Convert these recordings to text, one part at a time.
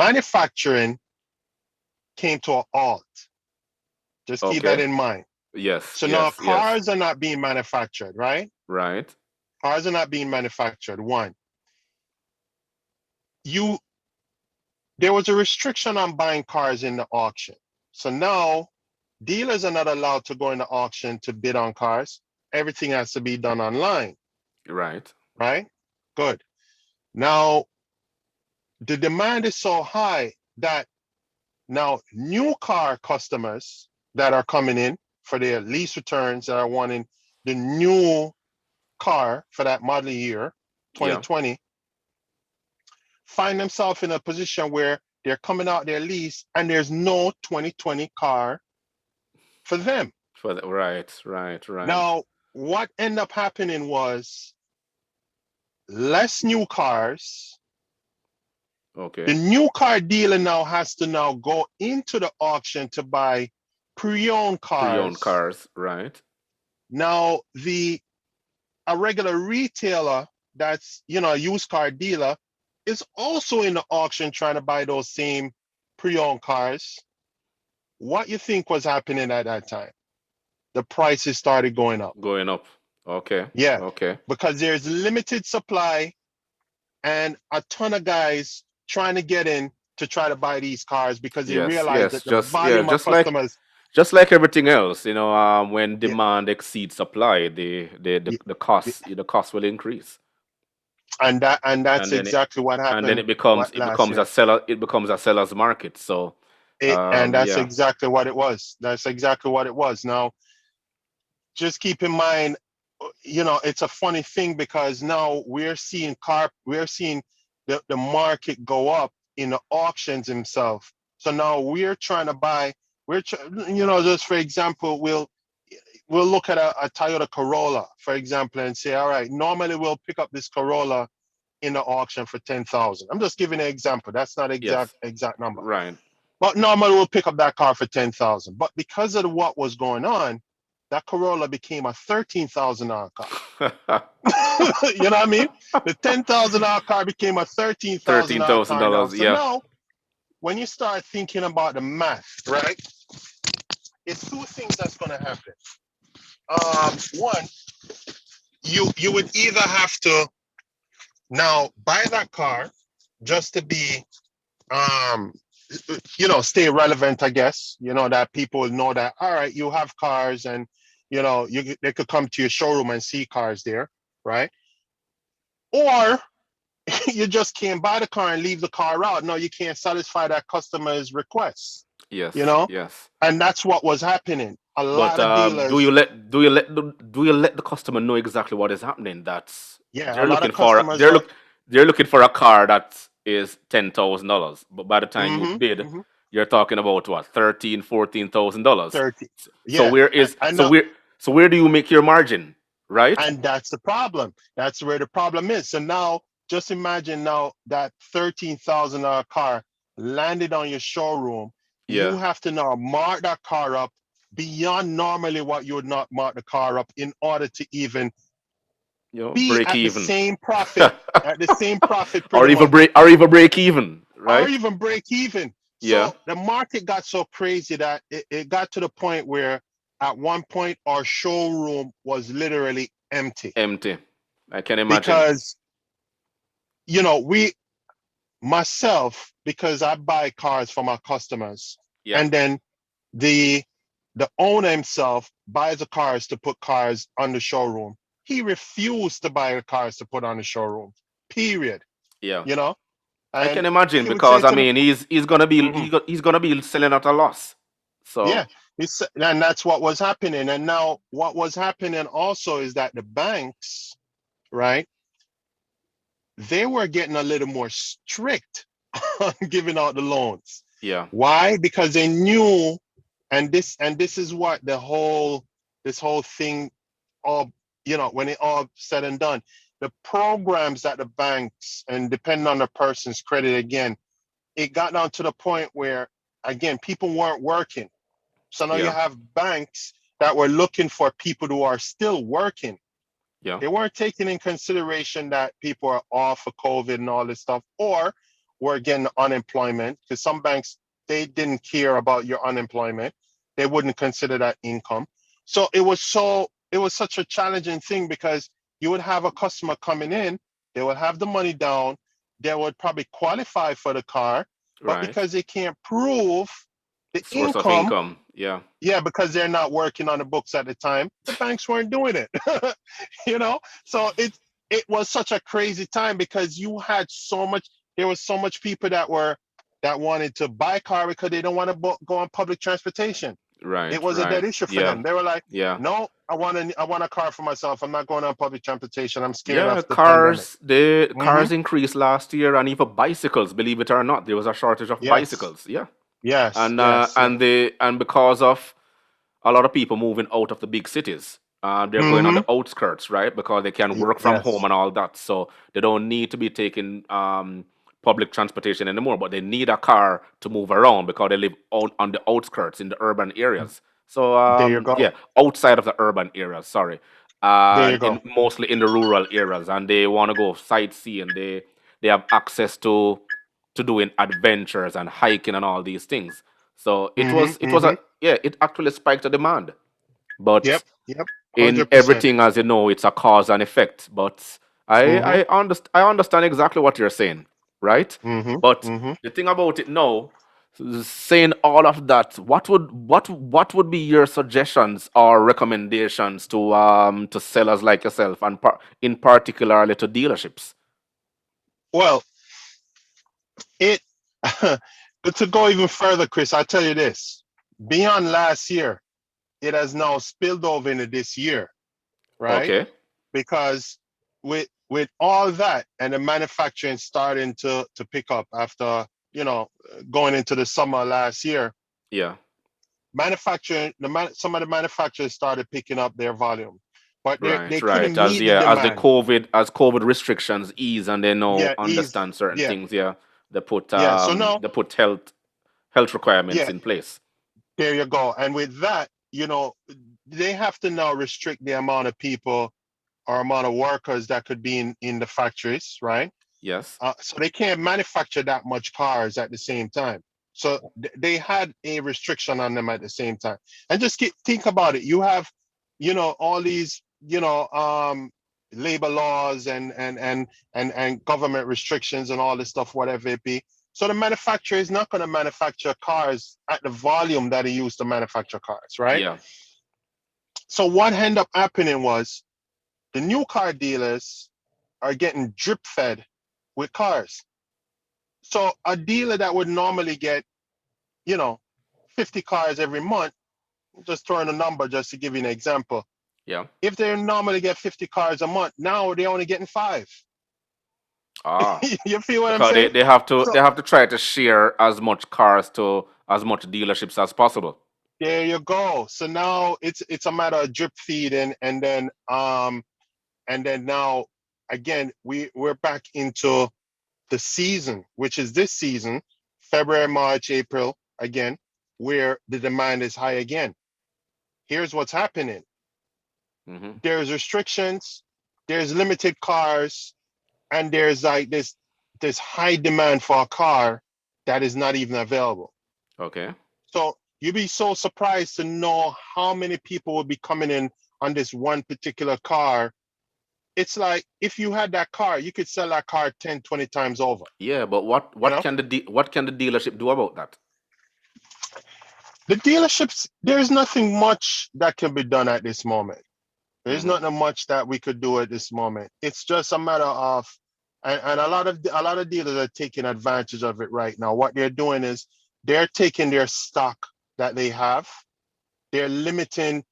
manufacturing came to a halt. Just keep that Okay. in mind. Yes, So now yes, yes. cars are not being manufactured, right? Right. Cars are not being manufactured. One, you there was a restriction on buying cars in the auction. So now dealers are not allowed to go in the auction to bid on cars. Everything has to be done online, Right. right? Good. Now the demand is so high that now new car customers that are coming in for their lease returns that are wanting the new car for that model year Yeah. 2020 find themselves in a position where they're coming out their lease and there's no 2020 car for them. Right, right, right. Now, what ended up happening was less new cars. The Okay. new car dealer now has to now go into the auction to buy pre-owned Pre-owned cars. cars, right? Now, the a regular retailer that's a used car dealer is also in the auction trying to buy those same pre-owned cars. What you think was happening at that time? The prices started going up. Going up. Okay. Yeah, Okay. because there's limited supply and a ton of guys trying to get in to try to buy these cars because they Yes, realize yes. that the Just yeah, volume of customers. just like everything else, when Yeah, demand exceeds supply, yeah, yeah, the cost will increase. and that's And then it exactly what and then happened it last becomes a year. seller's market. So And that's yeah. exactly what it was. That's exactly what it was. Now, just keep in mind, it's a funny thing because now we're seeing the market go up in the auctions himself. So now we're trying to buy, just for example, we'll look at a Toyota Corolla, for example, and say, all right, normally we'll pick up this Corolla in the auction for 10,000. I'm just giving an example. That's not Yes. exact number. Right. But normally we'll pick up that car for 10,000. But because of what was going on, that Corolla became a $13,000 car. You know what I mean? The $10,000 car became a Thirteen $13,000 thousand car now. dollars. So Yeah. now, when you start thinking about the math, right? It's two things that's going to happen. One, you would either have to now buy that car just to be um stay relevant, I guess, that people know that, all right, you have cars and they could come to your showroom and see cars there, right? Or you just can't buy the car and leave the car out. No, you can't satisfy that customer's requests, you Yes. know Yes. and that's what was happening. A But lot of dealers, do you let the customer know exactly what is happening? That's yeah, a they're lot looking of for customers are. they're looking for a car that is $10,000, but by the time you Mm-hmm, bid, mm-hmm. you're talking about what, 14,000 $14,000. 30, So yeah, where do you make your margin, right? and that's the problem. That's where the problem is. So now, just imagine now that $13,000 car landed on your showroom. You Yeah, have to now mark that car up beyond normally what you would not mark the car up in order to even be break at the even, same profit, pretty or even break even, or right? even break even. Yeah, So the market got so crazy that it got to the point where at one point our showroom was literally empty empty. I can imagine. because we myself, because I buy cars from our customers, Yeah. and then the the owner himself buys the cars to put cars on the showroom. He refused to buy the cars to put on the showroom. Period. Yeah. You know, I can and imagine he would say because I to me, mean mhm, he's gonna be selling at a loss. "Yeah," So and that's what was happening. And now what was happening also is that the banks, right? They were getting a little more strict on giving out the loans. yeah, Why? Because they knew, and this is what this whole thing all when it all said and done, the programs that the banks, and depending on the person's credit again, it got down to the point where again people weren't working. So now you yeah, have banks that were looking for people who are still working. yeah, They weren't taking in consideration that people are off of COVID and all this stuff, or were getting unemployment because some banks they didn't care about your unemployment. They wouldn't consider that income. So it was such a challenging thing because you would have a customer coming in, they would have the money down, they would probably qualify for the car, but Right. because they can't prove the Source of income, income. Yeah. yeah, because they're not working on the books at the time, the banks weren't doing it. you know, so it was such a crazy time because you had so much. There was so much people that wanted to buy a car because they don't want to go on public transportation. It Right. was a dead Right. issue for Yeah. them. They were like, Yeah. "No, I want a car for myself. I'm not going on public transportation. I'm scared Yeah, of the pandemic." the Hmm. cars increased last year, and even bicycles. Believe it or not, there was a shortage of Yes, bicycles. Yeah, yes, yes, yes. and because of a lot of people moving out of the big cities, they're going on Hmm. the outskirts, right? Because they can work from home Yes. and all that, so they don't need to be taking public transportation anymore. But they need a car to move around because they live out on the outskirts in the urban areas. So There you go. yeah, outside of the urban areas. Sorry, There you and go. in mostly in the rural areas, and they want to go sightseeing. They have access to doing adventures and hiking and all these things. So Hmm. it was Hmm. a yeah, it actually spiked the demand. But Yep. Yep. in 100%. everything, as you know, it's a cause and effect. But Hmm. I understand exactly what you're saying, right? Hmm. But Hmm. the thing about it now, saying all of that, what would be your suggestions or recommendations to sellers like yourself and in particularly to dealerships? Well, it but to go even further, Chris, I tell you this: beyond last year, it has now spilled over into this year, right? Okay. Because with all that and the manufacturing starting to pick up after going into the summer last year, Yeah. manufacturing some of the manufacturers started picking up their volume, but Right, they right. couldn't As meet the yeah, demand. as COVID restrictions ease and they now Yeah, ease. understand certain Yeah, things, yeah, yeah. So now, they put health requirements yeah, in place. there you go. And with that, they have to now restrict the amount of people or amount of workers that could be in the factories, right? Yes. So they can't manufacture that much cars at the same time. So they had a restriction on them at the same time. And just think about it. You have, all these, labor laws and government restrictions and all this stuff, whatever it be. So the manufacturer is not going to manufacture cars at the volume that he used to manufacture cars, right? Yeah. So what ended up happening was the new car dealers are getting drip fed with cars. So a dealer that would normally get, you know, 50 cars every month, just throwing a number just to give you an example. Yeah. If they normally get 50 cars a month, now they're only getting five. Ah. You feel what I'm Because saying? So they have to try to share as much cars to as much dealerships as possible. there you go. So now it's a matter of drip feed and then now again we're back into the season, which is this season, February, March, April, again, where the demand is high again. Here's what's happening. Hmm. There's restrictions, there's limited cars, and there's like this high demand for a car that is not even available. Okay. So you'd be so surprised to know how many people will be coming in on this one particular car. It's like if you had that car, you could sell that car 10, 20 times over, Yeah, but you know? what can the dealership do about that? The dealerships, there's nothing much that can be done at this moment. There's Hmm. not much that we could do at this moment. It's just a matter of, and a lot of dealers are taking advantage of it right now. What they're doing is they're taking their stock that they have, they're limiting,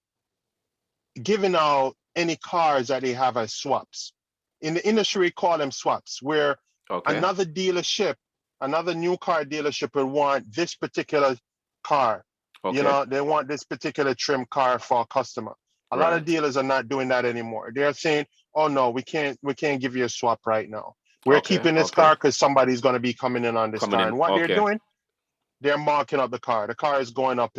giving out any cars that they have as swaps. In the industry, we call them swaps, where Okay. another dealership, another new car dealership will want this particular car. Okay. They want this particular trim car for a customer. A lot of Right. dealers are not doing that anymore. They're saying, "Oh no, we can't give you a swap right now. We're Okay. keeping this Okay. car because somebody's going to be coming in on this Coming car." in. And what they're Okay. doing, they're marking up the car. The car is going up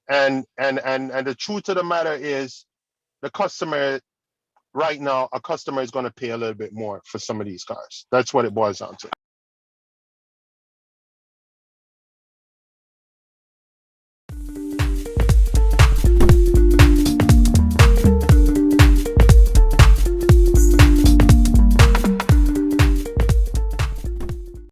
and the truth of the matter is the customer, right now a customer is going to pay a little bit more for some of these cars. That's what it boils down to.